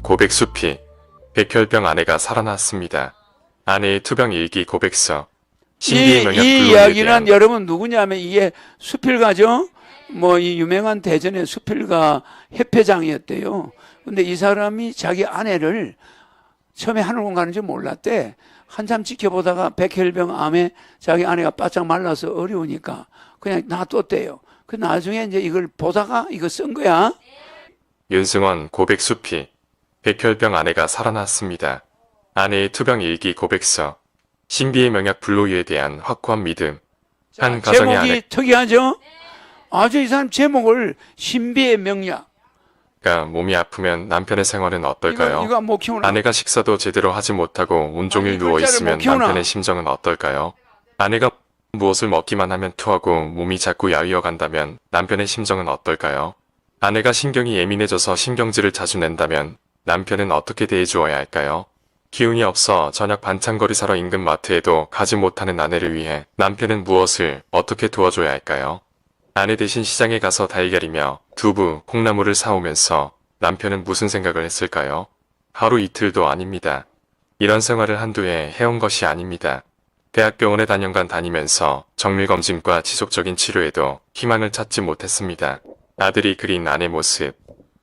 고백 숲이 백혈병 아내가 살아났습니다. 아내의 투병 일기 고백서. 신비의 명약 이 블루에 이야기는 대한 여러분 누구냐면 이게 수필가죠. 뭐 이 유명한 대전의 수필가 협회장이었대요. 근데 이 사람이 자기 아내를 처음에 하늘공 가는 줄 몰랐대. 한참 지켜보다가 백혈병 암에 자기 아내가 바짝 말라서 어려우니까 그냥 놔뒀대요. 그 나중에 이제 이걸 보다가 이거 쓴 거야. 윤승원 고백 숲이 백혈병 아내가 살아났습니다. 아내의 투병 일기 고백서. 신비의 명약 블루에 대한 확고한 믿음. 한 가정의 제목이 아내가 특이하죠? 아주 이 사람 제목을 신비의 명약. 몸이 아프면 남편의 생활은 어떨까요? 이거 못 키우나? 아내가 식사도 제대로 하지 못하고 온종일 아니, 누워있으면 글자를 못 키우나? 남편의 심정은 어떨까요? 아내가 무엇을 먹기만 하면 토하고 몸이 자꾸 야위어 간다면 남편의 심정은 어떨까요? 아내가 신경이 예민해져서 신경질을 자주 낸다면 남편은 어떻게 대해주어야 할까요? 기운이 없어 저녁 반찬거리 사러 인근 마트에도 가지 못하는 아내를 위해 남편은 무엇을 어떻게 도와줘야 할까요? 아내 대신 시장에 가서 달걀이며 두부, 콩나물을 사오면서 남편은 무슨 생각을 했을까요? 하루 이틀도 아닙니다. 이런 생활을 한두 해 해온 것이 아닙니다. 대학병원에 단연간 다니면서 정밀검진과 지속적인 치료에도 희망을 찾지 못했습니다. 아들이 그린 아내 모습.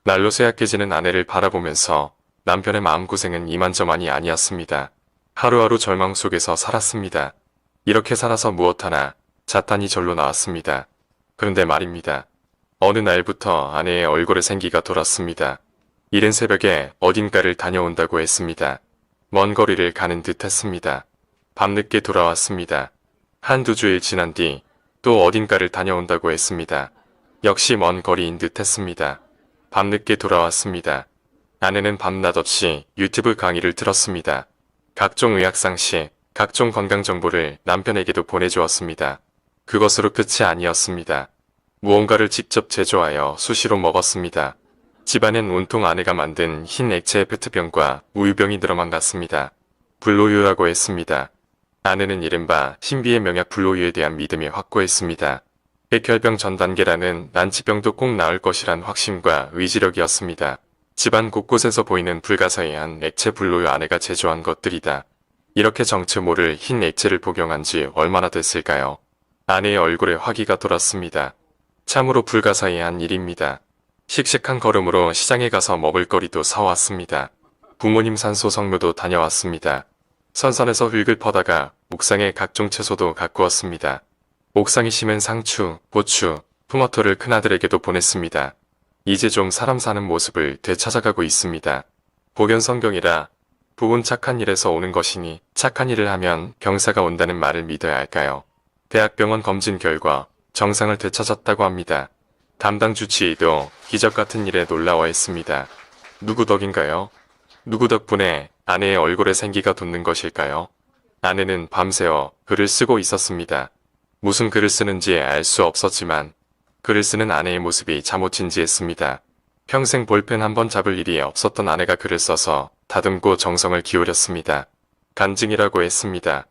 날로 쇠약해지는 아내를 바라보면서 남편의 마음고생은 이만저만이 아니었습니다. 하루하루 절망 속에서 살았습니다. 이렇게 살아서 무엇 하나 자탄이 절로 나왔습니다. 그런데 말입니다. 어느 날부터 아내의 얼굴에 생기가 돌았습니다. 이른 새벽에 어딘가를 다녀온다고 했습니다. 먼 거리를 가는 듯 했습니다. 밤늦게 돌아왔습니다. 한두 주일 지난 뒤 또 어딘가를 다녀온다고 했습니다. 역시 먼 거리인 듯 했습니다. 밤늦게 돌아왔습니다. 아내는 밤낮 없이 유튜브 강의를 들었습니다. 각종 의학 상식, 각종 건강 정보를 남편에게도 보내주었습니다. 그것으로 끝이 아니었습니다. 무언가를 직접 제조하여 수시로 먹었습니다. 집안엔 온통 아내가 만든 흰 액체 페트병과 우유병이 늘어만 갔습니다. 블루유라고 했습니다. 아내는 이른바 신비의 명약 블루유에 대한 믿음이 확고했습니다. 백혈병 전 단계라는 난치병도 꼭 나을 것이란 확신과 의지력이었습니다. 집안 곳곳에서 보이는 불가사의한 액체 블루유 아내가 제조한 것들이다. 이렇게 정체 모를 흰 액체를 복용한 지 얼마나 됐을까요? 아내의 얼굴에 화기가 돌았습니다. 참으로 불가사의한 일입니다. 씩씩한 걸음으로 시장에 가서 먹을거리도 사왔습니다. 부모님 산소 성묘도 다녀왔습니다. 선산에서 흙을 퍼다가 옥상에 각종 채소도 가꾸었습니다. 옥상이 심은 상추, 고추, 토마토를 큰아들에게도 보냈습니다. 이제 좀 사람 사는 모습을 되찾아가고 있습니다. 보견성경이라 부은 착한 일에서 오는 것이니 착한 일을 하면 병사가 온다는 말을 믿어야 할까요? 대학병원 검진 결과 정상을 되찾았다고 합니다. 담당 주치의도 기적 같은 일에 놀라워했습니다. 누구 덕인가요? 누구 덕분에 아내의 얼굴에 생기가 돋는 것일까요? 아내는 밤새워 글을 쓰고 있었습니다. 무슨 글을 쓰는지 알 수 없었지만 글을 쓰는 아내의 모습이 잠옷진지했습니다. 평생 볼펜 한 번 잡을 일이 없었던 아내가 글을 써서 다듬고 정성을 기울였습니다. 간증이라고 했습니다.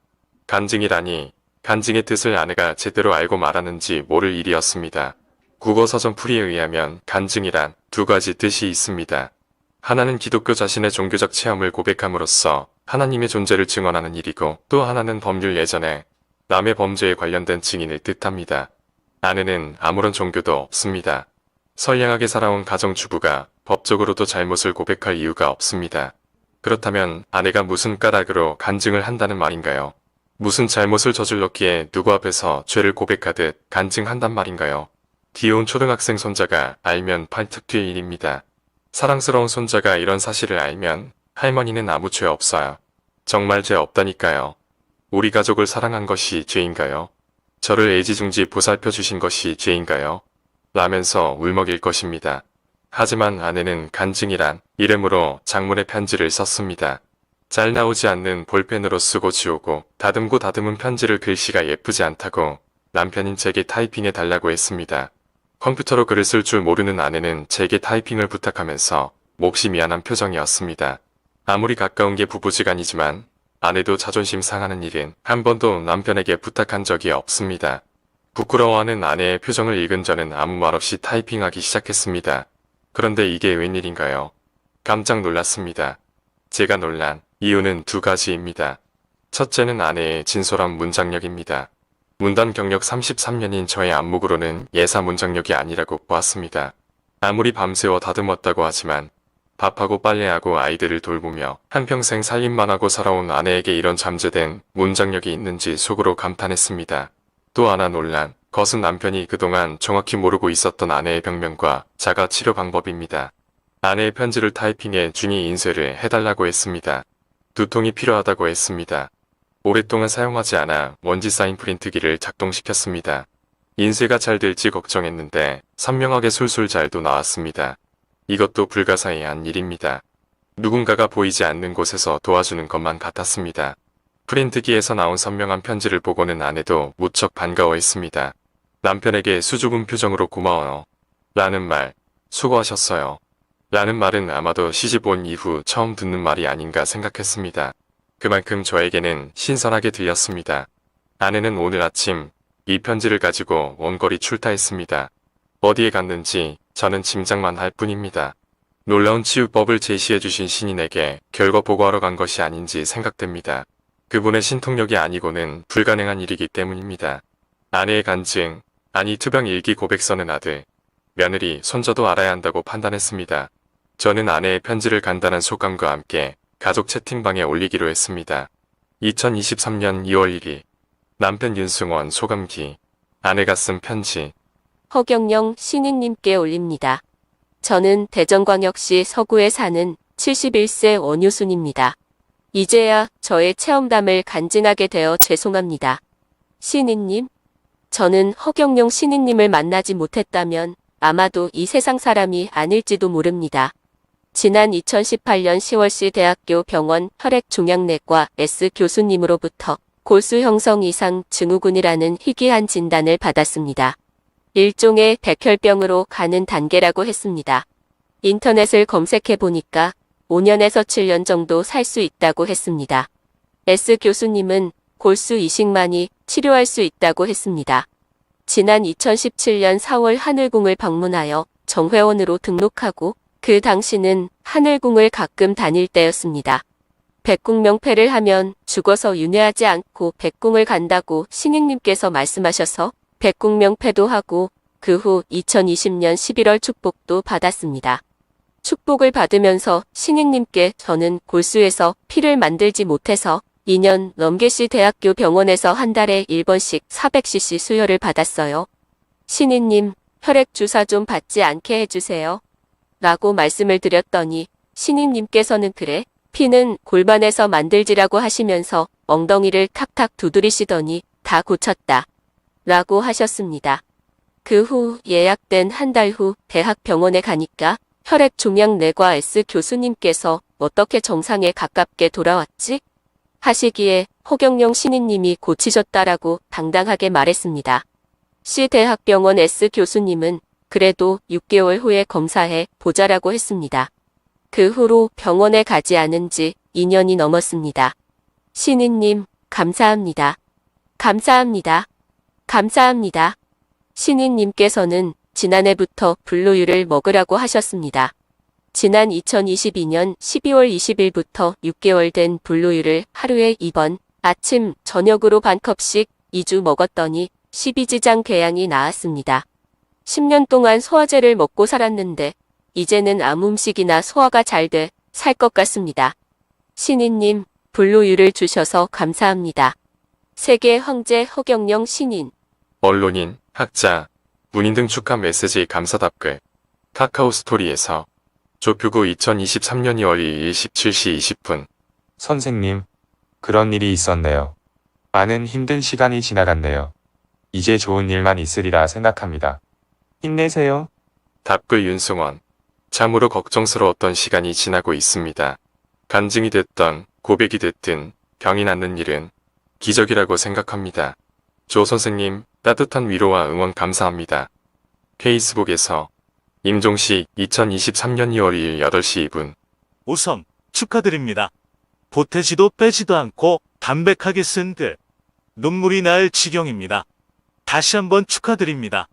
간증이라니 간증의 뜻을 아내가 제대로 알고 말하는지 모를 일이었습니다. 국어서전 풀이에 의하면 간증이란 두 가지 뜻이 있습니다. 하나는 기독교 자신의 종교적 체험을 고백함으로써 하나님의 존재를 증언하는 일이고 또 하나는 법률 예전에 남의 범죄에 관련된 증인을 뜻합니다. 아내는 아무런 종교도 없습니다. 선량하게 살아온 가정주부가 법적으로도 잘못을 고백할 이유가 없습니다. 그렇다면 아내가 무슨 까닭으로 간증을 한다는 말인가요? 무슨 잘못을 저질렀기에 누구 앞에서 죄를 고백하듯 간증한단 말인가요? 귀여운 초등학생 손자가 알면 팔뚝 뛸 일입니다. 사랑스러운 손자가 이런 사실을 알면 할머니는 아무 죄 없어요. 정말 죄 없다니까요. 우리 가족을 사랑한 것이 죄인가요? 저를 애지중지 보살펴 주신 것이 죄인가요? 라면서 울먹일 것입니다. 하지만 아내는 간증이란 이름으로 장문의 편지를 썼습니다. 잘 나오지 않는 볼펜으로 쓰고 지우고 다듬고 다듬은 편지를 글씨가 예쁘지 않다고 남편인 제게 타이핑해 달라고 했습니다. 컴퓨터로 글을 쓸 줄 모르는 아내는 제게 타이핑을 부탁하면서 몹시 미안한 표정이었습니다. 아무리 가까운 게 부부지간이지만 아내도 자존심 상하는 일은 한 번도 남편에게 부탁한 적이 없습니다. 부끄러워하는 아내의 표정을 읽은 저는 아무 말 없이 타이핑하기 시작했습니다. 그런데 이게 웬일인가요? 깜짝 놀랐습니다. 제가 놀란 이유는 두 가지입니다. 첫째는 아내의 진솔한 문장력입니다. 문단 경력 33년인 저의 안목으로는 예사 문장력이 아니라고 보았습니다. 아무리 밤새워 다듬었다고 하지만 밥하고 빨래하고 아이들을 돌보며 한평생 살림만 하고 살아온 아내에게 이런 잠재된 문장력이 있는지 속으로 감탄했습니다. 또 하나 놀란 것은 남편이 그동안 정확히 모르고 있었던 아내의 병명과 자가 치료 방법입니다. 아내의 편지를 타이핑해 준이 인쇄를 해달라고 했습니다. 두통이 필요하다고 했습니다. 오랫동안 사용하지 않아 먼지 쌓인 프린트기를 작동시켰습니다. 인쇄가 잘 될지 걱정했는데 선명하게 술술 잘도 나왔습니다. 이것도 불가사의한 일입니다. 누군가가 보이지 않는 곳에서 도와주는 것만 같았습니다. 프린트기에서 나온 선명한 편지를 보고는 아내도 무척 반가워했습니다. 남편에게 수줍은 표정으로 고마워요. 라는 말, 수고하셨어요. 라는 말은 아마도 시집 온 이후 처음 듣는 말이 아닌가 생각했습니다. 그만큼 저에게는 신선하게 들렸습니다. 아내는 오늘 아침 이 편지를 가지고 원거리 출타했습니다. 어디에 갔는지 저는 짐작만 할 뿐입니다. 놀라운 치유법을 제시해주신 신인에게 결과 보고하러 간 것이 아닌지 생각됩니다. 그분의 신통력이 아니고는 불가능한 일이기 때문입니다. 아내의 간증, 아니 투병 일기 고백 써는 아들, 며느리, 손자도 알아야 한다고 판단했습니다. 저는 아내의 편지를 간단한 소감과 함께 가족 채팅방에 올리기로 했습니다. 2023년 2월 1일 남편 윤승원 소감기 아내가 쓴 편지 허경영 신인님께 올립니다. 저는 대전광역시 서구에 사는 71세 원유순입니다. 이제야 저의 체험담을 간증하게 되어 죄송합니다. 신인님, 저는 허경영 신인님을 만나지 못했다면 아마도 이 세상 사람이 아닐지도 모릅니다. 지난 2018년 10월시 대학교 병원 혈액종양내과 S 교수님으로부터 골수 형성 이상 증후군이라는 희귀한 진단을 받았습니다. 일종의 백혈병으로 가는 단계라고 했습니다. 인터넷을 검색해 보니까 5년에서 7년 정도 살 수 있다고 했습니다. S 교수님은 골수 이식만이 치료할 수 있다고 했습니다. 지난 2017년 4월 하늘궁을 방문하여 정회원으로 등록하고 그 당시는 하늘궁을 가끔 다닐 때였습니다. 백궁명패를 하면 죽어서 윤회하지 않고 백궁을 간다고 신익님께서 말씀하셔서 백궁명패도 하고 그 후 2020년 11월 축복도 받았습니다. 축복을 받으면서 신익님께 저는 골수에서 피를 만들지 못해서 2년 넘게시 대학교 병원에서 한 달에 1번씩 400cc 수혈을 받았어요. 신익님, 혈액 주사 좀 받지 않게 해주세요. 라고 말씀을 드렸더니 신익님께서는 그래, 피는 골반에서 만들지라고 하시면서 엉덩이를 탁탁 두드리시더니 다 고쳤다. 라고 하셨습니다. 그 후 예약된 한 달 후 대학병원에 가니까 혈액종양내과 S 교수님께서 어떻게 정상에 가깝게 돌아왔지? 하시기에 허경영 신인님이 고치셨다라고 당당하게 말했습니다. C 대학병원 S 교수님은 그래도 6개월 후에 검사해 보자라고 했습니다. 그 후로 병원에 가지 않은 지 2년이 넘었습니다. 신인님, 감사합니다. 감사합니다. 감사합니다. 신인님께서는 지난해부터 블루유를 먹으라고 하셨습니다. 지난 2022년 12월 20일부터 6개월 된 블루유를 하루에 2번, 아침, 저녁으로 반컵씩 2주 먹었더니 12지장 궤양이 나았습니다. 10년 동안 소화제를 먹고 살았는데 이제는 아무 음식이나 소화가 잘 돼 살 것 같습니다. 신인님, 블루유를 주셔서 감사합니다. 세계 황제 허경영 신인. 언론인, 학자, 문인 등 축하 메시지 감사 답글 카카오 스토리에서 조표구 2023년 2월 2일 17시 20분 선생님, 그런 일이 있었네요. 많은 힘든 시간이 지나갔네요. 이제 좋은 일만 있으리라 생각합니다. 힘내세요. 답글 윤승원 참으로 걱정스러웠던 시간이 지나고 있습니다. 간증이 됐던 고백이 됐든 병이 낫는 일은 기적이라고 생각합니다. 조 선생님 따뜻한 위로와 응원 감사합니다. 페이스북에서 임종식 2023년 2월 2일 8시 2분 우선 축하드립니다. 보태지도 빼지도 않고 담백하게 쓴 글. 눈물이 날 지경입니다. 다시 한번 축하드립니다.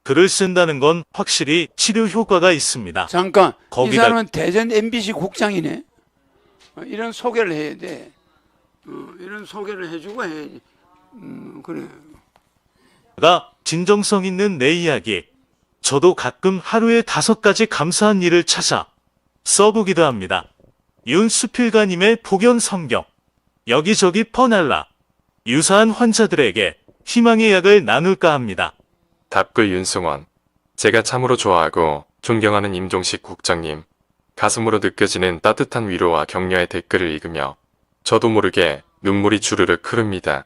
글을 쓴다는 건 확실히 치료 효과가 있습니다. 잠깐, 이 거기다- 사람은 대전 MBC 국장이네. 이런 소개를 해야 돼. 이런 소개를 해주고 해야지. 그래. 가 진정성 있는 내 이야기. 저도 가끔 하루에 5가지 감사한 일을 찾아 써보기도 합니다. 윤수필가님의 복연 성경. 여기저기 퍼날라. 유사한 환자들에게 희망의 약을 나눌까 합니다. 답글 윤승원. 제가 참으로 좋아하고 존경하는 임종식 국장님. 가슴으로 느껴지는 따뜻한 위로와 격려의 댓글을 읽으며 저도 모르게 눈물이 주르륵 흐릅니다.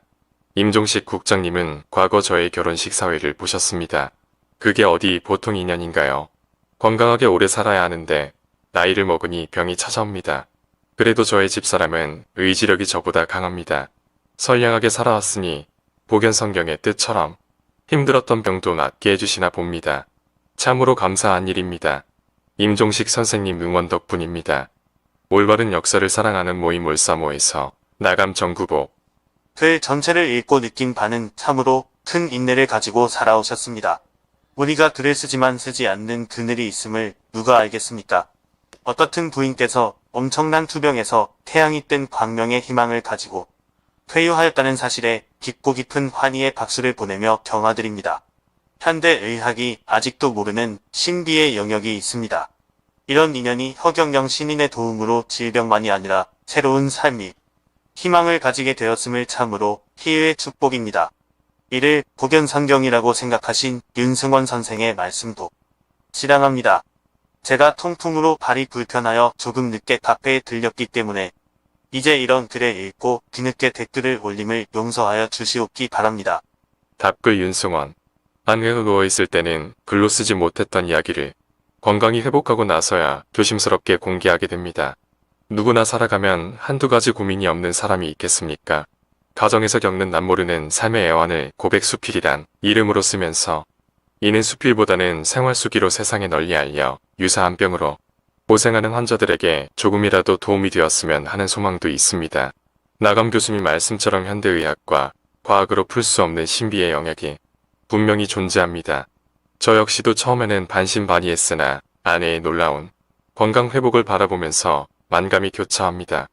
임종식 국장님은 과거 저의 결혼식 사회를 보셨습니다. 그게 어디 보통 인연인가요? 건강하게 오래 살아야 하는데 나이를 먹으니 병이 찾아옵니다. 그래도 저의 집사람은 의지력이 저보다 강합니다. 선량하게 살아왔으니 복연성경의 뜻처럼 힘들었던 병도 낫게 해주시나 봅니다. 참으로 감사한 일입니다. 임종식 선생님 응원 덕분입니다. 올바른 역사를 사랑하는 모임 올사모에서 나감 정구복. 글 전체를 읽고 느낀 바는 참으로 큰 인내를 가지고 살아오셨습니다. 우리가 글을 쓰지만 쓰지 않는 그늘이 있음을 누가 알겠습니까? 어떻든 부인께서 엄청난 투병에서 태양이 뜬 광명의 희망을 가지고 퇴유하였다는 사실에 깊고 깊은 환희의 박수를 보내며 경화드립니다. 현대의학이 아직도 모르는 신비의 영역이 있습니다. 이런 인연이 허경영 신인의 도움으로 질병만이 아니라 새로운 삶이 희망을 가지게 되었음을 참으로 희의 축복입니다. 이를 복연성경이라고 생각하신 윤승원 선생의 말씀도 실랑합니다. 제가 통풍으로 발이 불편하여 조금 늦게 카페에 들렸기 때문에 이제 이런 글을 읽고 뒤늦게 댓글을 올림을 용서하여 주시옵기 바랍니다. 답글 윤승원. 안에 누워있을 때는 글로 쓰지 못했던 이야기를 건강이 회복하고 나서야 조심스럽게 공개하게 됩니다. 누구나 살아가면 한두 가지 고민이 없는 사람이 있겠습니까? 가정에서 겪는 남모르는 삶의 애환을 고백 수필이란 이름으로 쓰면서 이는 수필보다는 생활수기로 세상에 널리 알려 유사한 병으로 고생하는 환자들에게 조금이라도 도움이 되었으면 하는 소망도 있습니다. 나감 교수님 말씀처럼 현대의학과 과학으로 풀 수 없는 신비의 영역이 분명히 존재합니다. 저 역시도 처음에는 반신반의했으나 아내의 놀라운 건강 회복을 바라보면서 만감이 교차합니다.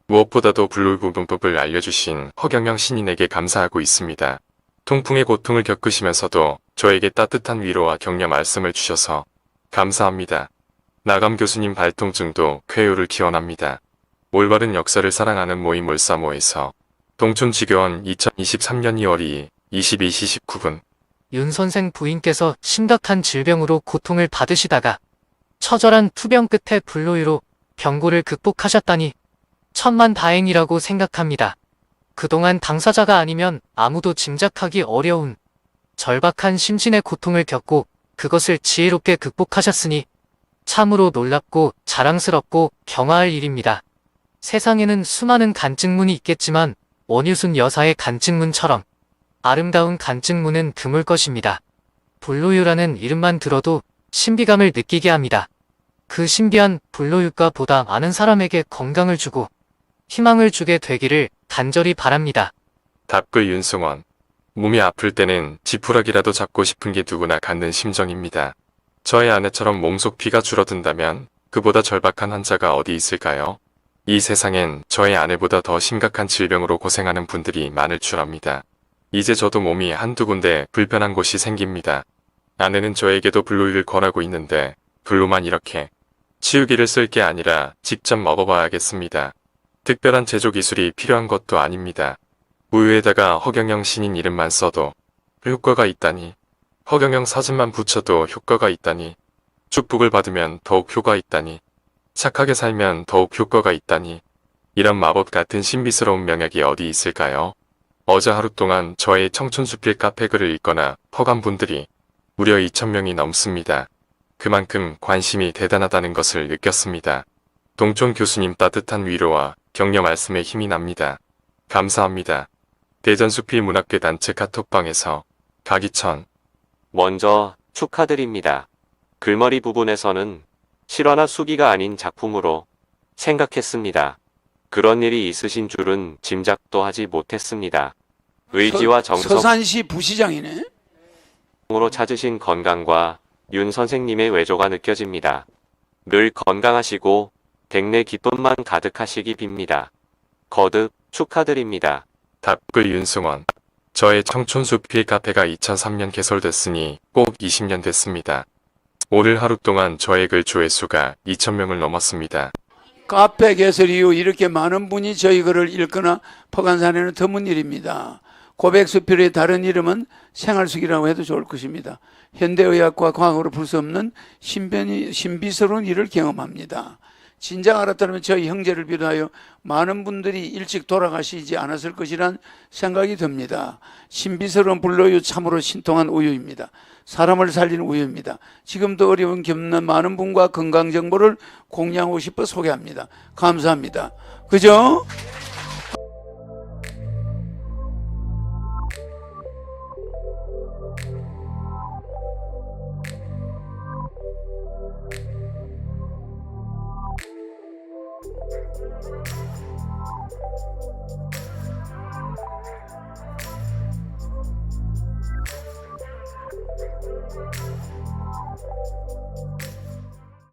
무엇보다도 블루부분법을 알려주신 허경영 신인에게 감사하고 있습니다. 통풍의 고통을 겪으시면서도 저에게 따뜻한 위로와 격려 말씀을 주셔서 감사합니다. 나감 교수님 발통증도 쾌유를 기원합니다. 올바른 역사를 사랑하는 모임 올사모에서 동촌지교원 2023년 2월 2일 22시 19분. 윤 선생 부인께서 심각한 질병으로 고통을 받으시다가 처절한 투병 끝에 불로유로 병고를 극복하셨다니 천만다행이라고 생각합니다. 그동안 당사자가 아니면 아무도 짐작하기 어려운 절박한 심신의 고통을 겪고 그것을 지혜롭게 극복하셨으니 참으로 놀랍고 자랑스럽고 경화할 일입니다. 세상에는 수많은 간증문이 있겠지만 원유순 여사의 간증문처럼 아름다운 간증문은 드물 것입니다. 불로유라는 이름만 들어도 신비감을 느끼게 합니다. 그 신비한 불로유가 보다 많은 사람에게 건강을 주고 희망을 주게 되기를 간절히 바랍니다. 답글 윤승원. 몸이 아플 때는 지푸라기라도 잡고 싶은 게 누구나 갖는 심정입니다. 저의 아내처럼 몸속 피가 줄어든다면 그보다 절박한 환자가 어디 있을까요? 이 세상엔 저의 아내보다 더 심각한 질병으로 고생하는 분들이 많을 줄 압니다. 이제 저도 몸이 한두 군데 불편한 곳이 생깁니다. 아내는 저에게도 블루유를 권하고 있는데 블루만 이렇게 치우기를 쓸 게 아니라 직접 먹어봐야겠습니다. 특별한 제조 기술이 필요한 것도 아닙니다. 우유에다가 허경영 신인 이름만 써도 효과가 있다니. 허경영 사진만 붙여도 효과가 있다니. 축복을 받으면 더욱 효과 있다니. 착하게 살면 더욱 효과가 있다니. 이런 마법 같은 신비스러운 명약이 어디 있을까요? 어제 하루 동안 저의 청춘수필 카페 글을 읽거나 퍼간 분들이 무려 2,000명이 넘습니다. 그만큼 관심이 대단하다는 것을 느꼈습니다. 동촌 교수님 따뜻한 위로와 격려 말씀에 힘이 납니다. 감사합니다. 대전수필 문학계 단체 카톡방에서 가기천. 먼저 축하드립니다. 글머리 부분에서는 실화나 수기가 아닌 작품으로 생각했습니다. 그런 일이 있으신 줄은 짐작도 하지 못했습니다. 의지와 정성. 서산시 부시장이네. 으로 찾으신 건강과 윤 선생님의 외조가 느껴집니다. 늘 건강하시고 댁내 기쁨만 가득하시기 빕니다. 거듭 축하드립니다. 답글 윤승원. 저의 청춘수필 카페가 2003년 개설됐으니 꼭 20년 됐습니다. 오늘 하루 동안 저의 글 조회수가 2,000명을 넘었습니다. 카페 개설 이후 이렇게 많은 분이 저희 글을 읽거나 퍼간사내는 드문 일입니다. 고백수필의 다른 이름은 생활수기라고 해도 좋을 것입니다. 현대의학과 과학으로 볼 수 없는 신비스러운 일을 경험합니다. 진작 알았다면 저희 형제를 비롯하여 많은 분들이 일찍 돌아가시지 않았을 것이란 생각이 듭니다. 신비스러운 불로유 참으로 신통한 우유입니다. 사람을 살리는 우유입니다. 지금도 어려운 겪는 많은 분과 건강 정보를 공유하고 싶어 소개합니다. 감사합니다. 그죠?